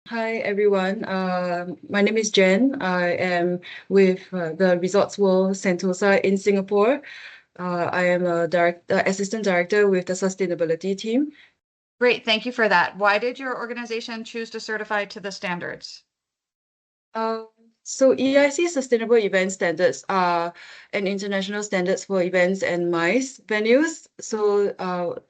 Hi everyone. My name is Jen. I am with the Resorts World Sentosa in Singapore. I am a assistant director with the sustainability team. Great, thank you for that. Why did your organization choose to certify to the standards? Um, so EIC Sustainable Event Standards are an international standards for events and MICE venues. So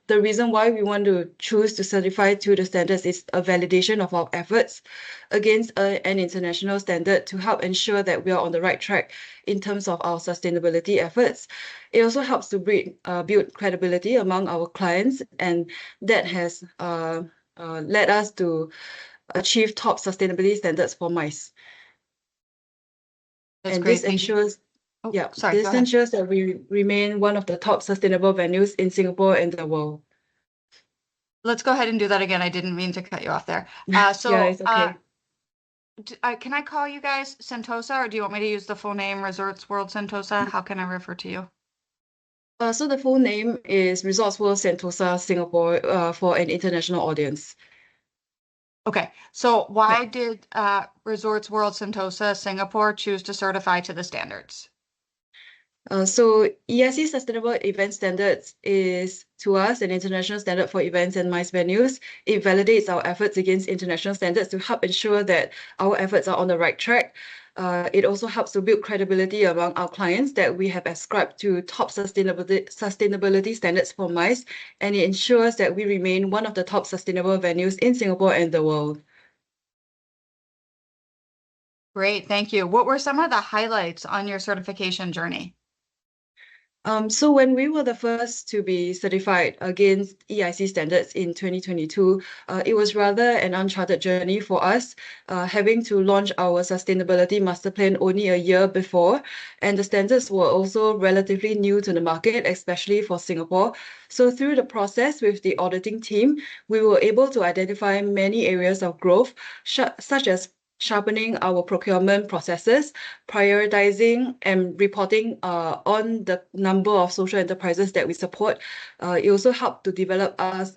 the reason why we want to choose to certify to the standards is a validation of our efforts against an international standard to help ensure that we are on the right track in terms of our sustainability efforts. It also helps to build credibility among our clients, and that has led us to achieve top sustainability standards for MICE. That's And this great, thank you. ensures, Oh, yeah, sorry, go this ahead. ensures that we remain one of the top sustainable venues in Singapore and the world. Let's go ahead and do that again. I didn't mean to cut you off there. Yeah, it's okay. Can I call you guys Sentosa, or do you want me to use the full name Resorts World Sentosa? How can I refer to you? So the full name is Resorts World Sentosa Singapore for an international audience. Okay, so Yeah. why did Resorts World Sentosa Singapore choose to certify to the standards? So EIC Sustainable Event Standards is, to us, an international standard for events and MICE venues. It validates our efforts against international standards to help ensure that our efforts are on the right track. It also helps to build credibility among our clients that we have ascribed to top sustainability standards for MICE, and it ensures that we remain one of the top sustainable venues in Singapore and the world. Great, thank you. What were some of the highlights on your certification journey? So when we were the first to be certified against EIC standards in 2022, it was rather an uncharted journey for us, having to launch our sustainability master plan only a year before, and the standards were also relatively new to the market, especially for Singapore. So through the process with the auditing team, we were able to identify many areas of growth, such as sharpening our procurement processes, prioritizing and reporting on the number of social enterprises that we support. It also helped to develop us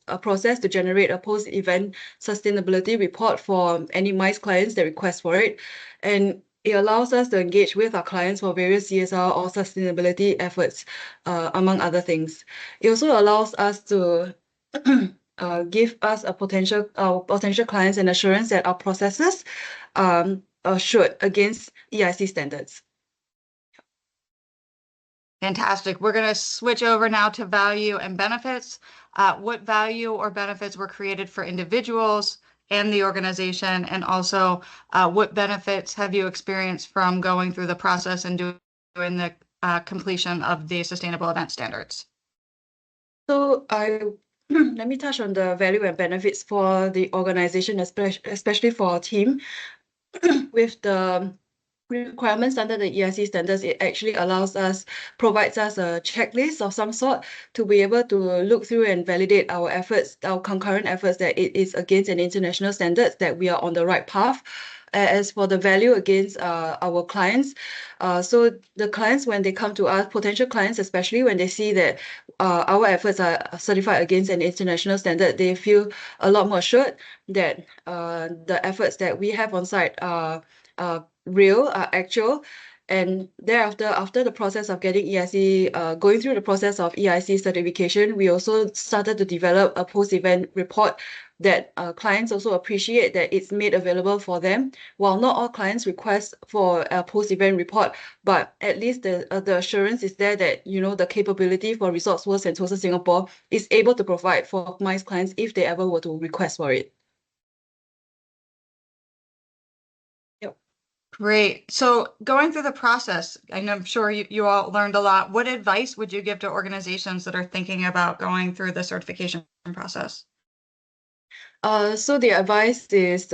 a process to generate a post-event sustainability report for any MICE clients that request for it. And it allows us to engage with our clients for various CSR or sustainability efforts, among other things. It also allows us to give us our potential clients an assurance that our processes assured against EIC standards. Fantastic. We're going to switch over now to value and benefits. What value or benefits were created for individuals and the organization? And also, what benefits have you experienced from going through the process and doing the completion of the sustainable event standards? So I let me touch on the value and benefits for the organization, especially for our team. With the requirements under the EIC standards, it actually provides us a checklist of some sort to be able to look through and validate our efforts, our concurrent efforts, that it is against an international standards, that we are on the right path. As for the value against our clients, so the clients, when they come to us, potential clients, especially when they see that our efforts are certified against an international standard, they feel a lot more assured that the efforts that we have on site are real, actual. And thereafter, after the process of getting EIC, going through the process of EIC certification, we also started to develop a post-event report that clients also appreciate that it's made available for them. While not all clients request for a post-event report, but at least the assurance is there that, you know, the capability for Resorts World Sentosa Singapore is able to provide for MICE clients if they ever were to request for it. Yep. Great. So going through the process, I'm sure you all learned a lot. What advice would you give to organizations that are thinking about going through the certification process? So the advice is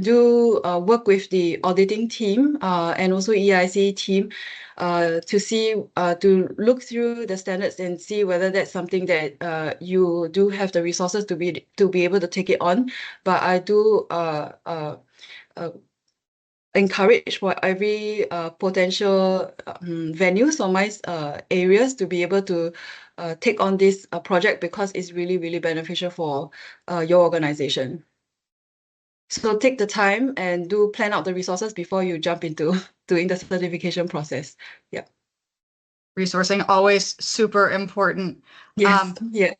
do work with the auditing team and also EIC team to look through the standards and see whether that's something that you do have the resources to be able to take it on. But I do uh, encourage for every potential venues or MICE areas to be able to take on this project, because it's really, really beneficial for your organization. So take the time and do plan out the resources before you jump into doing the certification process. Yeah. Resourcing always super important. Yes. Yeah.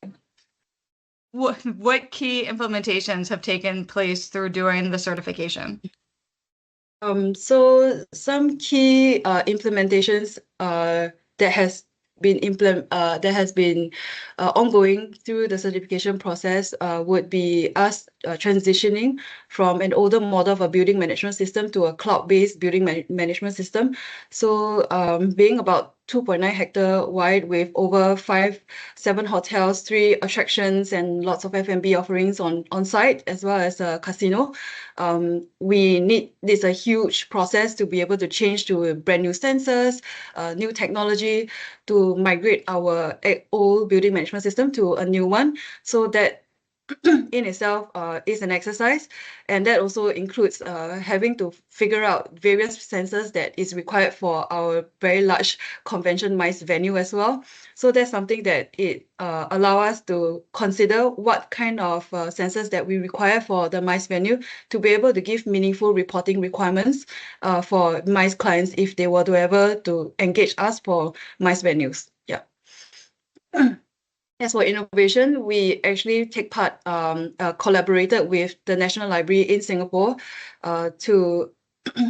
What key implementations have taken place through doing the certification? So some key implementations that has been ongoing through the certification process would be us transitioning from an older model of a building management system to a cloud-based building management system. So being about 2.9 hectare wide with over 7 hotels, 3 attractions, and lots of F&B offerings on site, as well as a casino. This a huge process to be able to change to brand new sensors, new technology to migrate our old building management system to a new one. So that in itself is an exercise, and that also includes having to figure out various sensors that is required for our very large convention MICE venue as well. So that's something that it allow us to consider what kind of sensors that we require for the MICE venue to be able to give meaningful reporting requirements for MICE clients if they were to ever to engage us for MICE venues. Yeah. As for innovation, we actually collaborated with the National Library in Singapore to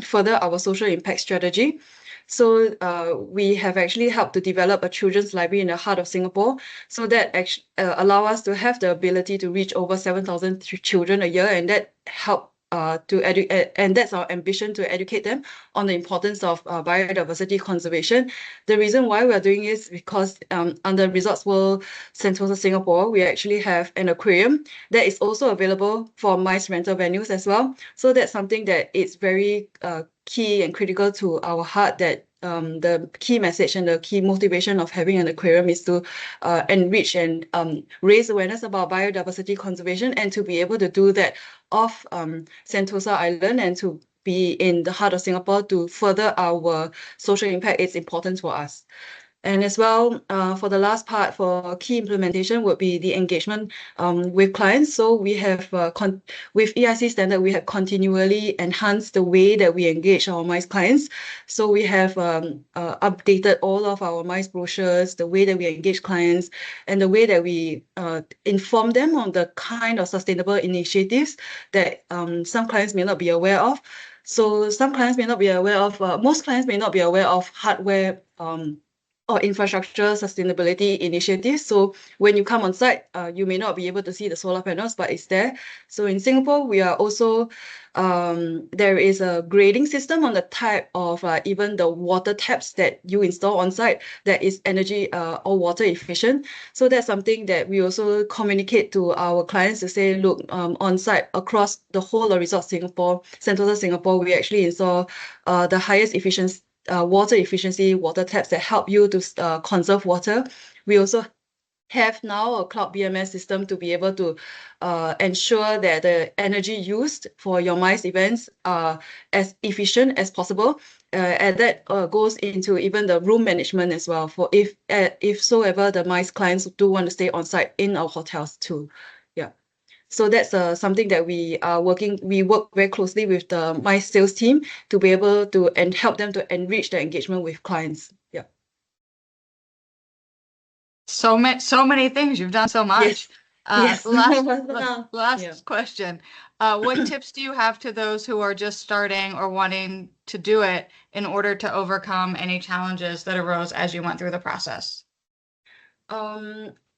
further our social impact strategy. So we have actually helped to develop a children's library in the heart of Singapore, so that actually allow us to have the ability to reach over 7,000 children a year, and that help to educate, and that's our ambition to educate them on the importance of biodiversity conservation. The reason why we are doing this is because under Resorts World Sentosa Singapore, we actually have an aquarium that is also available for MICE rental venues as well. So that's something that is very key and critical to our heart, that the key message and the key motivation of having an aquarium is to enrich and raise awareness about biodiversity conservation, and to be able to do that off Sentosa Island and to be in the heart of Singapore to further our social impact. It's important for us. And as well, for the last part, for key implementation would be the engagement with clients. So we have, with EIC standard, we have continually enhanced the way that we engage our MICE clients. So we have updated all of our MICE brochures, the way that we engage clients, and the way that we inform them on the kind of sustainable initiatives that some clients may not be aware of. So some clients may not be aware of, most clients may not be aware of hardware or infrastructure sustainability initiatives. So when you come on site, you may not be able to see the solar panels, but it's there. So in Singapore, we are also, there is a grading system on the type of even the water taps that you install on site that is energy or water efficient. So that's something that we also communicate to our clients to say, look, on site across the whole of Resort Singapore, Sentosa Singapore, we actually install the highest efficiency water efficiency water taps that help you to conserve water. We also have now a cloud BMS system to be able to ensure that the energy used for your MICE events are as efficient as possible. And that goes into even the room management as well, for if so ever the MICE clients do want to stay on site in our hotels too. Yeah. So that's something that we work very closely with the MICE sales team to be able to and help them to enrich their engagement with clients. Yeah. So many things. You've done so much. Yes. Last Yeah. question. What tips do you have to those who are just starting or wanting to do it in order to overcome any challenges that arose as you went through the process?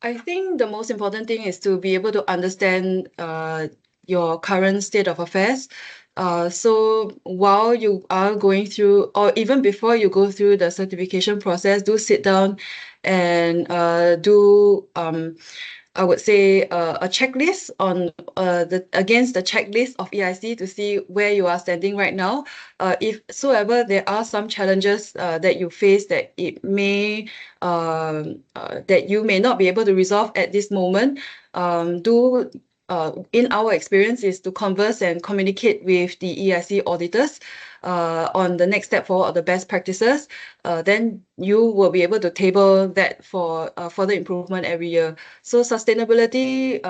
I think the most important thing is to be able to understand your current state of affairs. So while you are going through, or even before you go through the certification process, do sit down and do I would say a checklist on against the checklist of EIC to see where you are standing right now. If so ever there are some challenges that you face that it may that you may not be able to resolve at this moment, in our experience is to converse and communicate with the EIC auditors on the next step forward or the best practices, then you will be able to table that for further improvement every year. So sustainability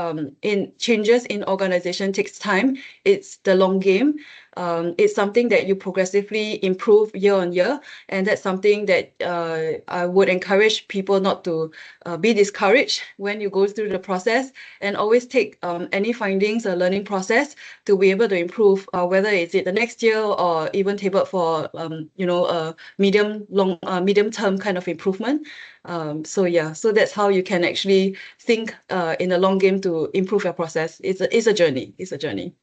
in changes in organization takes time. It's the long game. It's something that you progressively improve year on year, and that's something that I would encourage people not to be discouraged when you go through the process, and always take any findings or learning process to be able to improve, whether it's the next year or even tabled for a medium term kind of improvement. So yeah, so that's how you can actually think in the long game to improve your process. It's a journey. It's a journey.